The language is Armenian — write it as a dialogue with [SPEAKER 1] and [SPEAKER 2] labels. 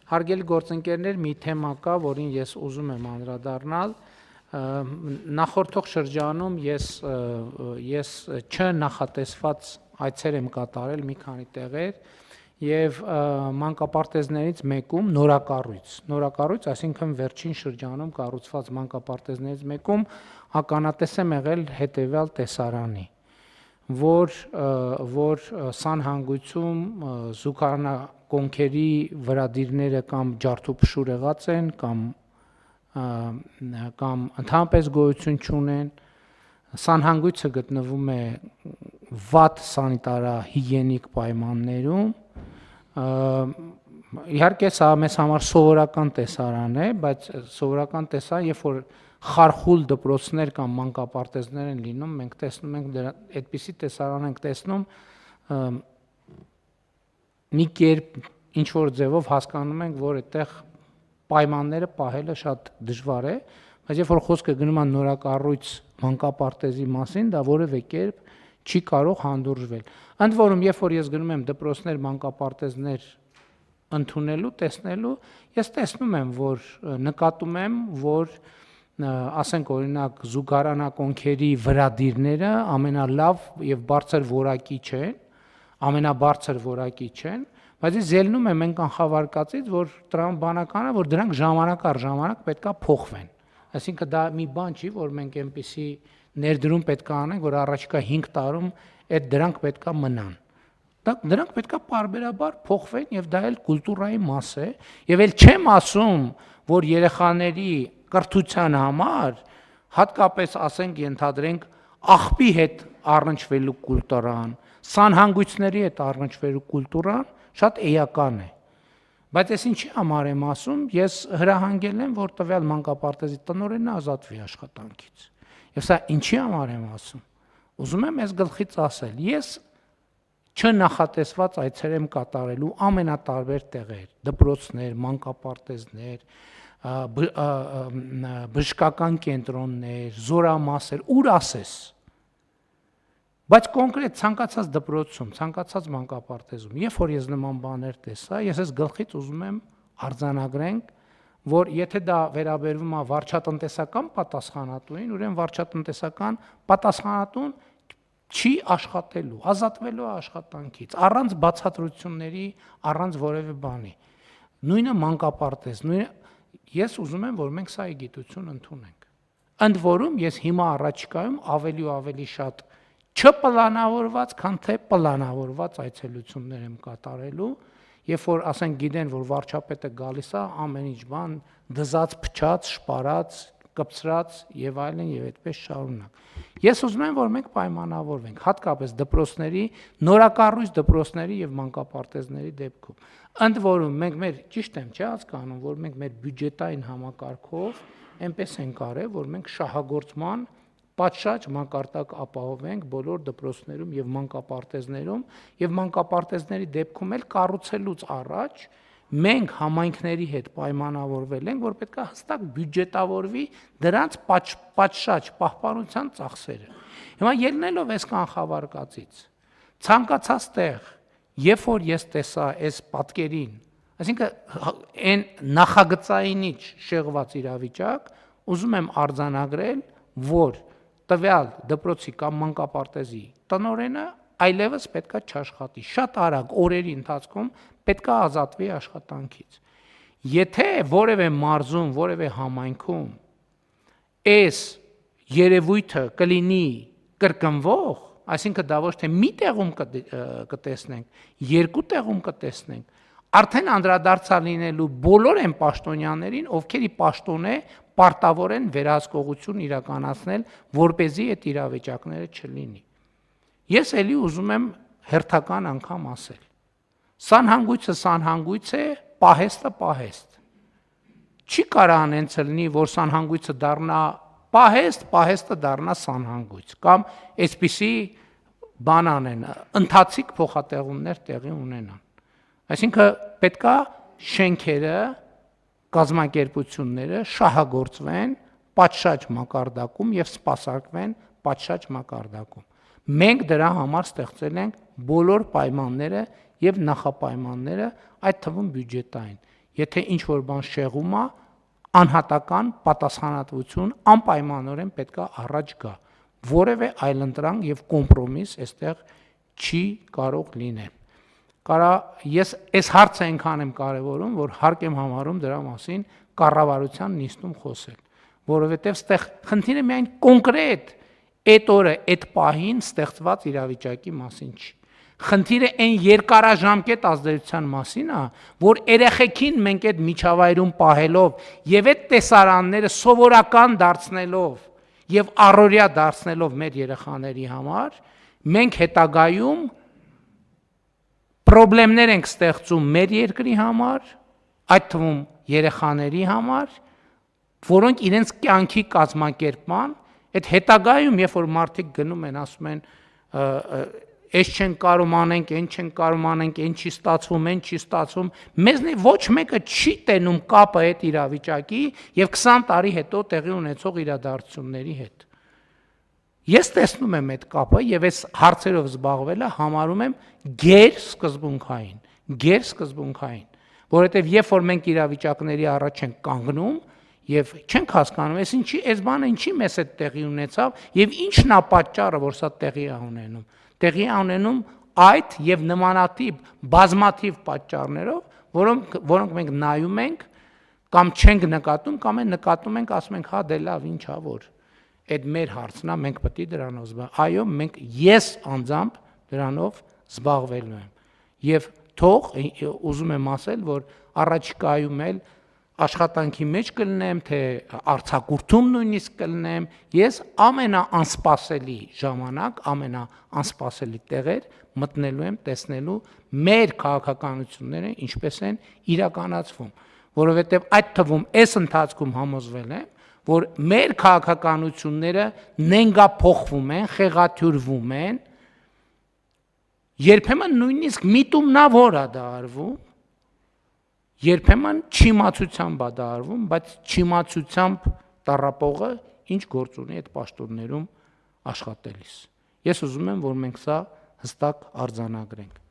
[SPEAKER 1] Հարգելի գործընկերներ, մի թեմա կա, որին ես ուզում եմ անդրադառնալ։ Նախորդող շրջանում ես չնախատեսված այցեր եմ կատարել մի քանի տեղեր եւ մանկապարտեզներից մեկում նորակառույց, այսինքն վերջին շրջանում կառուցված մանկապարտեզներից մեկում ականատես եմ եղել հետեւյալ տեսարանի, որ սանհանգույցում զուգարանակոնքերի վրադիրները կամ ջարդուփշուր եղած են կամ ընդհանրապես գոյություն չունեն, սանհանգույցը գտնվում է վատ սանիտարահիգիենիկ պայմաններում, իհարկե սա մեզ համար սովորական տեսարան է, բայց սովորական տեսարան, երբ որ խարխուլ դպրոցներ կամ մանկապարտեզներ են լինում, մենք տեսնում ենք այդպիսի տեսարան ենք տեսնում, մի կերպ ինչ որ ձևով հասկանում ենք, որ այդտեղ պայմանները պահելը շատ դժվար է, բայց երբ որ խոսքը գնում է նորակառույց մանկապարտեզի մասին, դա որևէ կերպ չի կարող հանդուրժվել։ Ընդ որում, երբ որ ես գնում եմ դպրոցներ, մանկապարտեզներ ընդունելու, տեսնելու, ես տեսնում եմ, որ նկատում եմ, որ ասենք օրինակ զուգարանակոնքերի վրադիրները ամենալավ եւ բարձր որակի չեն, բայց ես ելնում եմ այն կանխավարկածից, որ տրամաբանական է, որ դրանք ժամանակ առ ժամանակ պետքա փոխվեն։ Այսինքն դա մի բան չի, որ մենք այնպիսի ներդրում պետք է անենք, որ առաջիկա 5 տարում այդ դրանք պետքա մնան։ Դրանք պետքա պարբերաբար փոխվեն եւ դա էլ կուլտուրայի մաս է, եւ էլ չեմ ասում, որ երեխաների կրթության համար հատկապես ասենք ենթադրենք աղբի հետ առնչվելու կուլտուրան, սանհանգույցների հետ առնչվելու կուլտուրան շատ էական է։ Բայց ես ինչի համար եմ ասում, ես հրահանգել եմ, որ տվյալ մանկապարտեզի տնօրենը ազատվի աշխատանքից։ Եվ սա ինչի համար եմ ասում։ Ուզում եմ ես գլխից ասել, ես չնախատեսված այցեր եմ կատարելու ամենատարբեր տեղեր, դպրոցներ, մանկապարտեզներ, բժշկական կենտրոններ, զորամասեր, ուր ասես։ Բայց կոնկրետ ցանկացած դպրոցում, ցանկացած մանկապարտեզում, երբ որ ես նման բաներ տեսա, ես այս գլխից ուզում եմ արձանագրենք, որ եթե դա վերաբերվում է վարչատնտեսական պատասխանատուին, ուրեմն վարչատնտեսական պատասխանատուն չի աշխատելու, ազատվելու աշխատանքից, առանց բացատրությունների, առանց որևէ բանի։ Նույնը մանկապարտեզ, ես ուզում եմ, որ մենք սա գիտություն ընդունենք։ Ընդ որում ես հիմա առաջիկայում ավելի ու ավելի շատ չպլանավորված, քան թե պլանավորված այցելություններ եմ կատարելու, երբ որ ասենք գիտեն, որ վարչապետը գալիս է, ամեն ինչ բան դզած, փչած, շպարած, կպցրած եւ այլն եւ այդպես շարունակ։ Ես ուզում եմ, որ մենք պայմանավորվենք, հատկապես դպրոցների, նորակառույց դպրոցների եւ մանկապարտեզների դեպքում։ Ընդ որում մենք ճիշտ եմ, չէ՞ հասկանում, որ մենք մեր բյուջետային համակարգով այնպես ենք արել, որ մենք շահագործման պատշաճ մակարդակ ապահովենք բոլոր դպրոցներում եւ մանկապարտեզների դեպքում էլ կառուցելուց առաջ մենք համայնքների հետ պայմանավորվել ենք, որ պետք է հստակ բյուջետավորվի դրանց պատշաճ պահպանության ծախսերը։ Հիմա ելնելով այս կանխավարկածից, ցանկացած տեղ, երբ որ ես տեսա այս պատկերին, այսինքն այն նախագծայինից շեղված իրավիճակ, ուզում եմ արձանագրել, որ տվյալ դպրոցի կամ մանկապարտեզի տնօրենը այլևս պետքա չաշխատի, շատ արագ օրերի ընթացքում պետքա ազատվի աշխատանքից։ Եթե որևէ մարզում, որևէ համայնքում այս երևույթը կլինի կրկնվող, այսինքն դա ոչ թե մի տեղում կտեսնենք, երկու տեղում կտեսնենք, արդեն անդրադարձա լինելու բոլոր այն պաշտոնյաներին, ովքերի պաշտոն է պարտավոր են վերահսկողություն իրականացնել, որպեսզի այդ իրավիճակները չլինի։ Ես էլի ուզում եմ հերթական անգամ ասել. սանհանգույցը սանհանգույց է, պահեստը պահեստ։ Չի կարող անենց լինի, որ սանհանգույցը դառնա պահեստ, պահեստը դառնա սանհանգույց, կամ այսպիսի բան անեն, ընթացիկ փոխատեղումներ տեղի ունենան։ Այսինքն պետքա շենքերը, կազմակերպությունները շահագործվեն պատշաճ մակարդակում եւ սպասարկվեն պատշաճ մակարդակում։ Մենք դրա համար ստեղծել ենք բոլոր պայմանները եւ նախապայմանները, այդ թվում բյուջետային։ եթե ինչ որ բան շեղում է, անհատական պատասխանատվություն անպայմանորեն պետք է առաջ գա։ Որևէ այլընտրանք եւ կոմպրոմիս այստեղ չի կարող լինել։ Ես այս հարցը այնքան եմ կարևորում, որ հարկ եմ համարում դրա մասին կառավարության նիստում խոսել, որովհետեւ ստեղ խնդիրը միայն կոնկրետ այդ օրը, այդ պահին ստեղծված իրավիճակի մասին չի։ Խնդիրը այն երկարաժամկետ ազդեցության մասին է, որ երեխեքին մենք այդ միջավայրում պահելով եւ այդ տեսարանները սովորական դարձնելով եւ առօրյա դարձնելով մեր երեխաների համար, մենք հետագայում խնդիրներ ենք ստեղծում մեր երկրի համար, այդ թվում երեխաների համար, որոնք իրենց կյանքի կազմակերպման, այդ հետագայում, երբ որ մարդիկ գնում են, ասում են, այս չեն կարող անենք, այն չեն կարող անենք, այն չի ստացվում, այն չի ստացվում, մեզնի ոչ մեկը չի տենում կապը այդ իրավիճակի եւ 20 տարի հետո տեղի ունեցող իրադարձությունների հետ։ Ես տեսնում եմ այդ կապը եւ այս հարցերով զբաղվելը համարում եմ գերսկզբունքային, որովհետեւ երբ որ մենք իրավիճակների առաջ ենք կանգնում եւ չենք հասկանում, այս ինչի, այս բանը ինչի մեզ այդ տեղի ունեցավ եւ ինչն է պատճառը, որ սա տեղի է ունենում։ Տեղի է ունենում այդ եւ նմանատիպ բազմաթիվ պատճառներով, որոնք մենք նայում ենք կամ չենք նկատում, կամ են նկատում ենք, ասում ենք, հա դե լավ, ինչ ա որ։ Այդ մեր հարցն է, մենք պետք է դրանով զբաղվենք։ Այո, ես անձամբ դրանով զբաղվելու եմ։ Եվ թող ուզում եմ ասել, որ առաջիկայում էլ աշխատանքի մեջ կլինեմ, թե արձակուրդում նույնիսկ կլինեմ, ես ամենաանսպասելի ժամանակ, ամենաանսպասելի տեղեր մտնելու եմ, տեսնելու մեր քաղաքականությունները ինչպես են իրականացվում, որովհետև այդ թվում այս ընթացքում համոզվել եմ, որ մեր քաղաքականությունները նենգափոխվում են, խեղաթյուրվում են, երբեմն նույնիսկ միտումնավոր է դա արվում, երբեմն չիմացությամբ է դա արվում, բայց չիմացությամբ տառապողը ինչ գործ ունի այդ պաշտոններում աշխատելիս։ Ես ուզում եմ, որ մենք սա հստակ արձանագրենք։